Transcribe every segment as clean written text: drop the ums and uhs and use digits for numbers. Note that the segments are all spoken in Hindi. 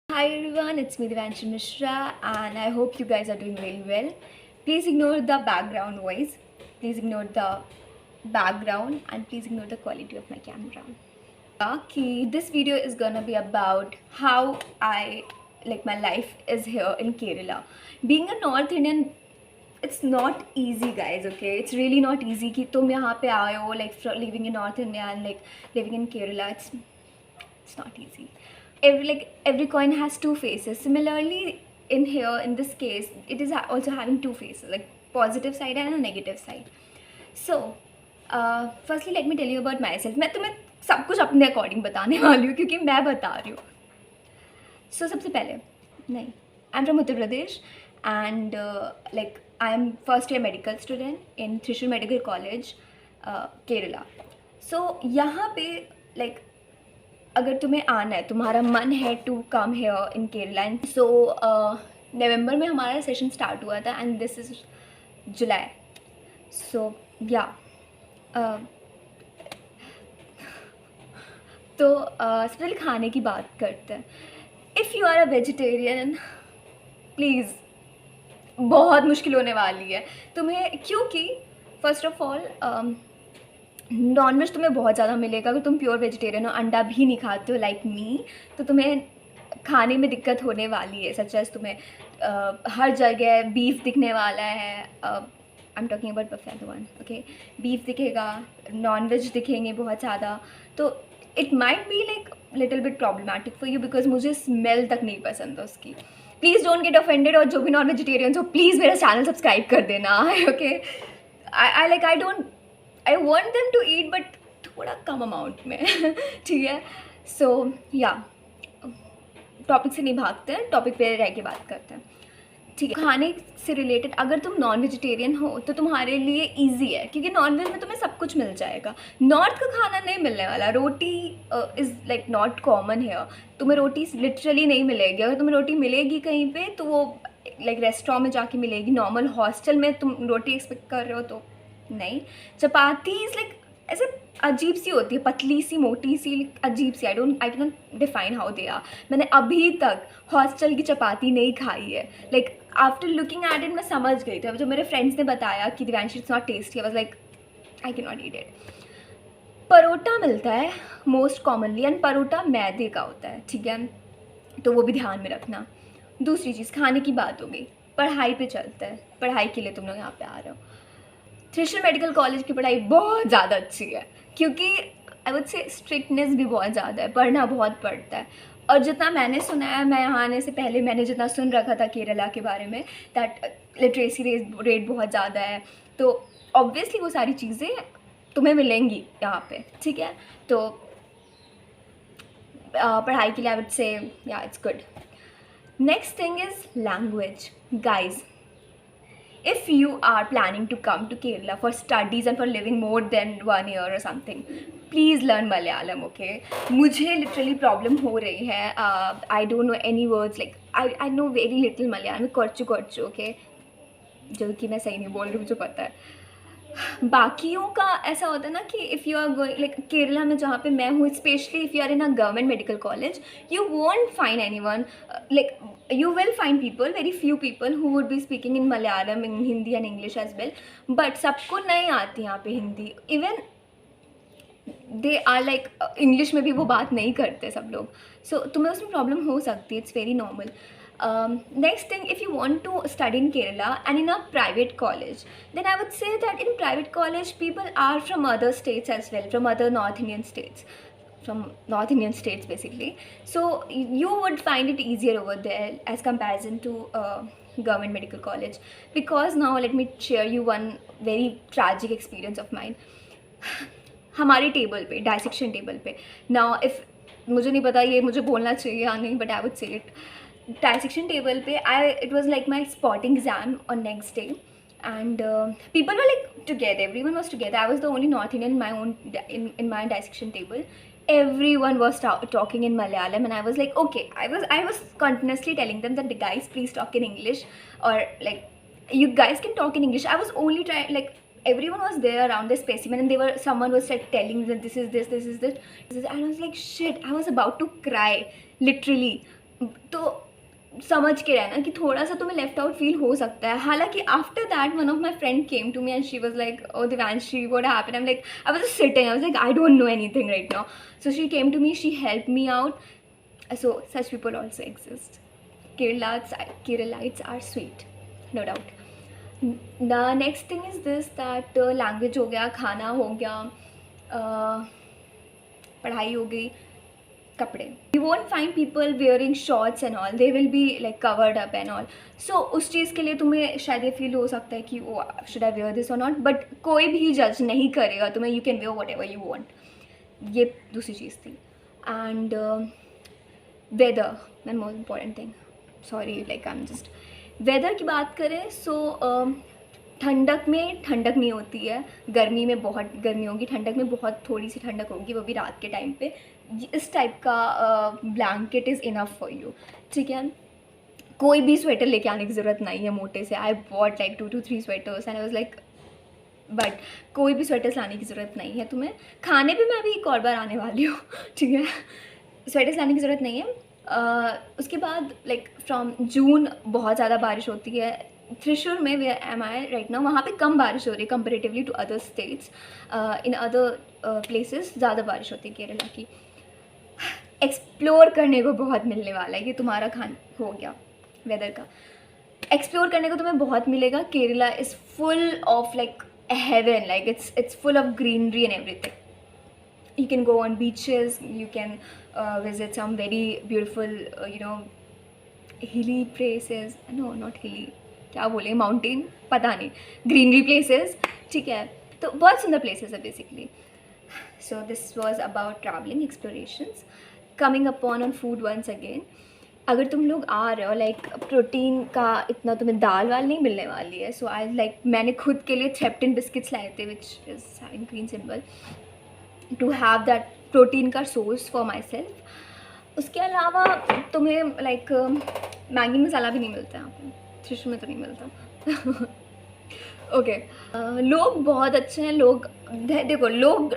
Hi everyone, it's me Devanshi Mishra and I hope you guys are doing really well. Please ignore the background noise, please ignore the background and please ignore the quality of my camera. Okay, this video is gonna be about how my life is here in Kerala. Being a North Indian, it's not easy guys, okay? It's really not easy कि तुम यहाँ पे आए हो living in North India and living in Kerala. It's not easy. Every coin has two faces. Similarly, in here in this case, it is also having two faces, like positive side and a negative side. So, firstly, let me tell you about myself. मैं तुम्हें सब कुछ अपने अकॉर्डिंग बताने वाली हूँ क्योंकि मैं बता रही हूँ. So सबसे पहले नहीं, I'm from Uttar Pradesh and I am first year medical student in Thrissur Medical College, Kerala. So यहाँ पे like अगर तुम्हें आना है, तुम्हारा मन है to come here in Kerala. So नवंबर में हमारा सेशन स्टार्ट हुआ था and this is July. So या तो सबसे पहले खाने की बात करते हैं. If you are a vegetarian, please बहुत मुश्किल होने वाली है तुम्हें, क्योंकि फर्स्ट ऑफ ऑल नॉनवेज तुम्हें बहुत ज़्यादा मिलेगा. अगर तुम प्योर वेजिटेरियन हो, अंडा भी नहीं खाते हो लाइक मी, तो तुम्हें खाने में दिक्कत होने वाली है. सच एज तुम्हें हर जगह बीफ दिखने वाला है. I am talking about buffet one, okay. Beef दिखेगा, नॉनवेज दिखेंगे बहुत ज़्यादा. तो it might be like little bit problematic for you because मुझे स्मेल तक नहीं पसंद है उसकी. Please don't get offended. और जो भी नॉन वेजिटेरियन हो, प्लीज़ मेरा चैनल सब्सक्राइब कर देना, okay. I don't, I want them to eat but थोड़ा कम अमाउंट में. ठीक है. सो या टॉपिक से नहीं भागते हैं, टॉपिक पे रह के बात करते हैं. ठीक है. खाने से रिलेटेड अगर तुम नॉन वेजिटेरियन हो तो तुम्हारे लिए इजी है क्योंकि नॉन वेज में तुम्हें सब कुछ मिल जाएगा. नॉर्थ का खाना नहीं मिलने वाला. रोटी इज़ लाइक नॉट कॉमन है. तुम्हें रोटी लिटरली नहीं मिलेगी. अगर तुम्हें रोटी मिलेगी कहीं पे तो वो लाइक रेस्टोरेंट में जाके मिलेगी. नॉर्मल हॉस्टल में तुम रोटी एक्सपेक्ट कर रहे हो तो नहीं. चपाती इज़ लाइक ऐसे अजीब सी होती है, पतली सी, मोटी सी, अजीब सी. I can define how they are. मैंने अभी तक हॉस्टल की चपाती नहीं खाई है. Like after looking at it मैं समझ गई थी. जो मेरे फ्रेंड्स ने बताया कि Divyanshi it's not tasty, I was like I can not eat it. Parotta मिलता है मोस्ट कॉमनली एंड परोटा मैदे का होता है, ठीक है, तो वो भी ध्यान में रखना. दूसरी चीज़, खाने की बात हो गई. पढ़ाई पे चलता है. पढ़ाई के लिए तुम लोग यहाँ पे आ रहे हो. थ्रिशर मेडिकल कॉलेज की पढ़ाई बहुत ज़्यादा अच्छी है क्योंकि आई वुड से स्ट्रिक्टनेस भी बहुत ज़्यादा है. पढ़ना बहुत पड़ता है. और जितना मैंने सुना है, मैं यहाँ आने से पहले मैंने जितना सुन रखा था केरला के बारे में, दैट लिटरेसी रेट बहुत ज़्यादा है. तो ऑब्वियसली वो सारी चीज़ें तुम्हें मिलेंगी यहाँ पे, ठीक है. तो पढ़ाई के लिए आई वुड से या it's good. Next thing is language. Guys, if you are planning to come to Kerala for studies and for living more than 1 year or something, please learn Malayalam, okay. मुझे literally problem हो रही है. I don't know any words, like I know very little Malayalam. करचू, okay, जो कि मैं सही नहीं बोल रही हूँ, मुझे पता है. बाकियों का ऐसा होता है ना कि if you are going like Kerala में जहाँ पे मैं हूँ, specially if you are in a government medical college, you won't find anyone. Like you will find people, very few people who would be speaking in Malayalam, in Hindi and English as well, but सबको नहीं आती यहाँ पे Hindi. Even they are like English में भी वो बात नहीं करते सब लोग. सो तुम्हें उसमें प्रॉब्लम हो सकती है. It's very normal. Next thing, if you want to study in Kerala and in a private college, then I would say that in private college people are from other states as well, from other North Indian states basically. So you would find it easier over there as comparison to government medical college. Because now let me share you one very tragic experience of mine. हमारे टेबल पे, डायसेक्शन टेबल पे, नाउ इफ़ मुझे नहीं पता ये मुझे बोलना चाहिए या नहीं, but I would say it. Dissection table पे it was like my spotting exam on next day and people were like together, everyone was together. I was the only North Indian in my own in my dissection table. Everyone was talking in Malayalam and I was like, okay, I was continuously telling them that the guys please talk in English, or like you guys can talk in English. I was only trying, like everyone was there around the specimen and someone was like telling that this is this, and I was like shit, I was about to cry literally. तो समझ के रहना कि थोड़ा सा तुम्हें लेफ्ट आउट फील हो सकता है. हालांकि after that one of my friend came to me and she was like, oh Divanshi what happened. I am like, I was just sitting, I was like, I don't know anything right now. So she came to me, she helped me out. So such people also exist. Keralites are sweet, no doubt. The next thing is this, that language हो गया, खाना हो गया, पढ़ाई हो गई, कपड़े. You won't find people wearing shorts and all. They will be like covered up and all. So उस चीज़ के लिए तुम्हें शायद ये फील हो सकता है कि ओ should I wear this or not. But कोई भी जज नहीं करेगा तुम्हें. You can wear whatever you want. ये दूसरी चीज़ थी. And weather, one more important thing. Sorry, like I'm just. Weather की बात करें सो ठंडक में ठंडक नहीं होती है, गर्मी में बहुत गर्मी होगी, ठंडक में बहुत थोड़ी सी ठंडक होगी, वो भी रात के टाइम पे. इस टाइप का blanket is enough for you. ठीक है, कोई भी स्वेटर लेके आने की ज़रूरत नहीं है मोटे से. I bought like 2 to 3 sweaters and I was like, but कोई भी स्वेटर्स लाने की ज़रूरत नहीं है तुम्हें. खाने पे मैं अभी एक और बार आने वाली हूँ. ठीक है, स्वेटर्स लाने की ज़रूरत नहीं है. उसके बाद लाइक फ्रॉम जून बहुत ज़्यादा बारिश होती है. त्रिशूर में where am I right now, वहाँ पे कम बारिश हो रही है comparatively to other states. In other places ज़्यादा बारिश होती है केरला की. एक्सप्लोर करने को बहुत मिलने वाला है. ये तुम्हारा खान हो गया वेदर का. एक्सप्लोर करने को तुम्हें बहुत मिलेगा. Kerala is full of like heaven, like it's full of greenery and everything. You can go on beaches, you can visit some very beautiful hilly places. No, not hilly, क्या बोले, माउंटेन, पता नहीं, ग्रीनरी प्लेसेस. ठीक है, तो बहुत सुंदर प्लेसेस है basically. So this was about travelling explorations. Coming upon on food once again. अगर तुम लोग आ रहे हो लाइक प्रोटीन का इतना तुम्हें दाल वाल नहीं मिलने वाली है. सो आई लाइक, मैंने खुद के लिए थ्रेप्टिन बिस्किट्स लाए थे which is having green symbol to have that protein का source for my self अलावा तुम्हें लाइक मैगी मसाला भी नहीं मिलता यहाँ पे. त्रिशूर में तो नहीं मिलता. ओके, लोग बहुत अच्छे हैं. लोग देखो, लोग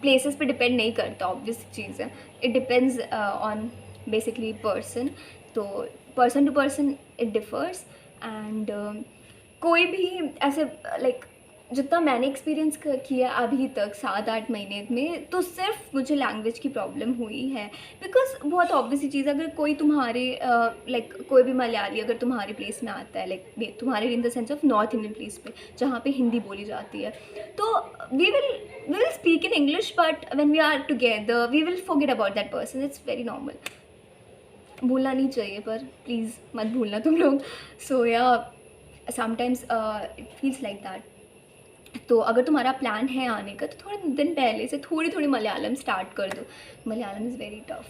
प्लेसेस पे डिपेंड नहीं करता, ऑब्वियस चीज़ है. It depends on basically person. तो person to person it differs. And कोई भी ऐसे लाइक जितना मैंने एक्सपीरियंस किया अभी तक 7-8 महीने में, तो सिर्फ मुझे लैंग्वेज की प्रॉब्लम हुई है. बिकॉज बहुत ऑब्वियस ही चीज़ है, अगर कोई तुम्हारे लाइक कोई भी मलयाली अगर तुम्हारे प्लेस में आता है, लाइक तुम्हारे in the sense of north Indian place पे जहाँ पे हिंदी बोली जाती है, तो we will speak in English, but when we are together we will forget about that person. It's very normal. भूलना नहीं चाहिए, पर प्लीज़ मत भूलना तुम लोग. सो या sometimes it feels like that. तो अगर तुम्हारा प्लान है आने का, तो थोड़े दिन पहले से थोड़ी थोड़ी मलयालम स्टार्ट कर दो. Malayalam is very tough.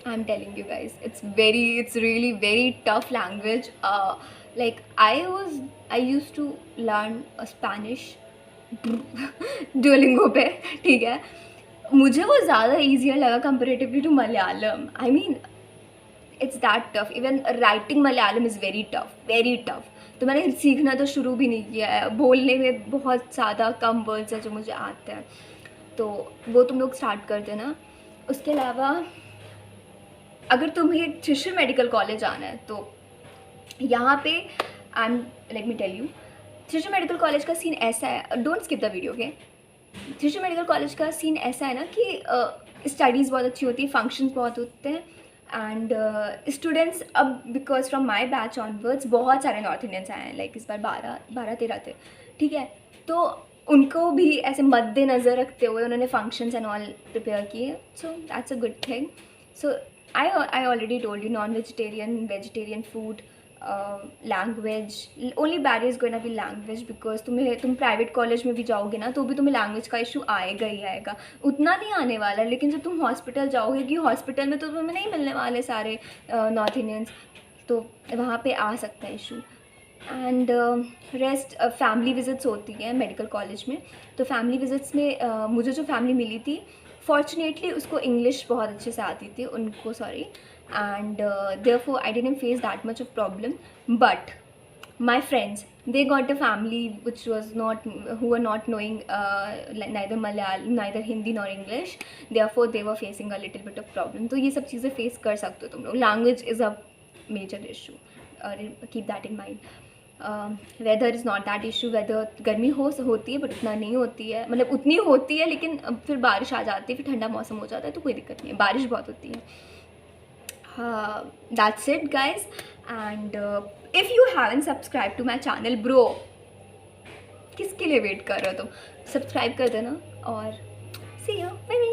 I am telling you guys, it's really very tough language. Like I use to learn Spanish Duolingo पे. ठीक है, मुझे वो ज़्यादा ईजियर लगा comparatively to Malayalam. I mean it's that tough. Even writing Malayalam is very tough, very tough. तो मैंने सीखना तो शुरू भी नहीं किया है. बोलने में बहुत ज़्यादा कम वर्ड्स हैं जो मुझे आते हैं, तो वो तुम लोग स्टार्ट कर देना. उसके अलावा अगर तुम्हें त्रिशूर मेडिकल कॉलेज आना है, तो यहाँ पे let me tell you, Thrissur medical college का सीन ऐसा है. Don't skip the video. Okay, Thrissur medical college का सीन ऐसा है ना कि स्टडीज़ बहुत अच्छी होती है, फंक्शंस बहुत होते हैं. एंड स्टूडेंट्स अब because from my batch onwards बहुत सारे नॉर्थ इंडियंस आए हैं. लाइक इस बार 12-13 थे. ठीक है, तो उनको भी ऐसे मद्देनज़र रखते हुए उन्होंने फंक्शंस एंड ऑल प्रिपेयर किए. So that's a good thing. So I already told you, non vegetarian, vegetarian food, language. Only barrier is going to be language. Because तुम प्राइवेट कॉलेज में भी जाओगे ना, तो भी तुम्हें लैंग्वेज का इशू आएगा ही आएगा. उतना नहीं आने वाला, लेकिन जब तुम हॉस्पिटल जाओगे, कि हॉस्पिटल में तो तुम्हें नहीं मिलने वाले सारे नॉर्थ इंडियंस, तो वहाँ पे आ सकता है issue. And rest family visits होती हैं मेडिकल कॉलेज में. तो फैमिली विज़िट्स में मुझे जो फैमिली मिली थी, फॉर्चुनेटली उसको इंग्लिश बहुत अच्छे से आती थी, उनको, sorry. And therefore I didn't face that much of problem. But my friends, they got a family which was not, who were not knowing neither Malayalam, neither Hindi nor English, therefore they were facing a little bit of problem. तो ये सब चीज़ें face कर सकते हो तुम लोग. Language is a major issue, keep that in mind. Weather is not that issue. Weather गर्मी होती है बट उतना नहीं होती है, मतलब उतनी होती है लेकिन फिर बारिश आ जाती है, फिर ठंडा मौसम हो जाता है तो कोई दिक्कत नहीं है. बारिश बहुत होती है. That's it guys. And if you haven't subscribe to my channel bro, किसके लिए वेट कर रहे हो तुम? सब्सक्राइब कर देना और सी यू. Bye bye.